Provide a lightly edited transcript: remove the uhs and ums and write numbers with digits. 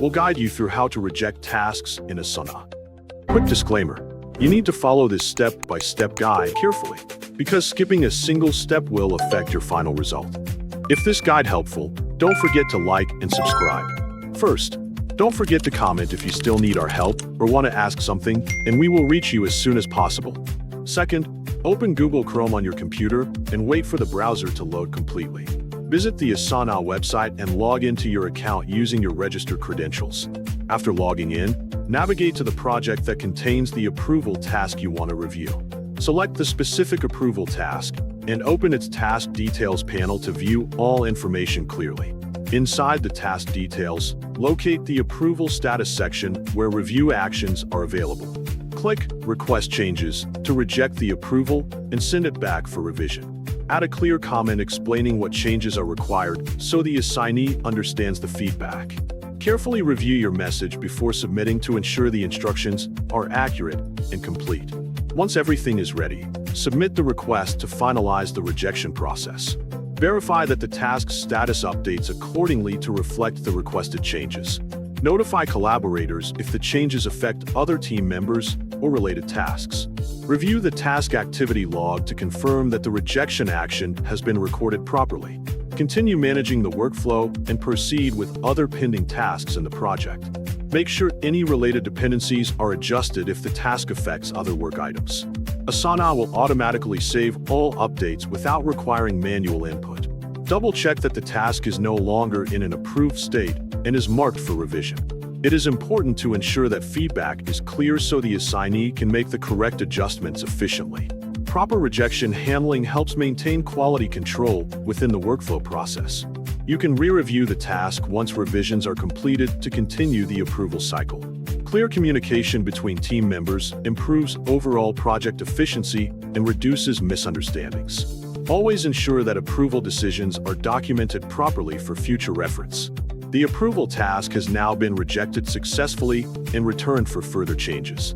We'll guide you through how to reject tasks in Asana. Quick disclaimer, you need to follow this step-by-step guide carefully, because skipping a single step will affect your final result. If this guide helpful, don't forget to like and subscribe. First, don't forget to comment if you still need our help or want to ask something, and we will reach you as soon as possible. Second, open Google Chrome on your computer and wait for the browser to load completely. Visit the Asana website and log into your account using your registered credentials. After logging in, navigate to the project that contains the approval task you want to review. Select the specific approval task and open its task details panel to view all information clearly. Inside the task details, locate the approval status section where review actions are available. Click Request Changes to reject the approval and send it back for revision. Add a clear comment explaining what changes are required so the assignee understands the feedback. Carefully review your message before submitting to ensure the instructions are accurate and complete. Once everything is ready, submit the request to finalize the rejection process. Verify that the task's status updates accordingly to reflect the requested changes. Notify collaborators if the changes affect other team members or related tasks. Review the task activity log to confirm that the rejection action has been recorded properly. Continue managing the workflow and proceed with other pending tasks in the project. Make sure any related dependencies are adjusted if the task affects other work items. Asana will automatically save all updates without requiring manual input. Double-check that the task is no longer in an approved state and is marked for revision. It is important to ensure that feedback is clear so the assignee can make the correct adjustments efficiently. Proper rejection handling helps maintain quality control within the workflow process. You can re-review the task once revisions are completed to continue the approval cycle. Clear communication between team members improves overall project efficiency and reduces misunderstandings. Always ensure that approval decisions are documented properly for future reference. The approval task has now been rejected successfully and returned for further changes.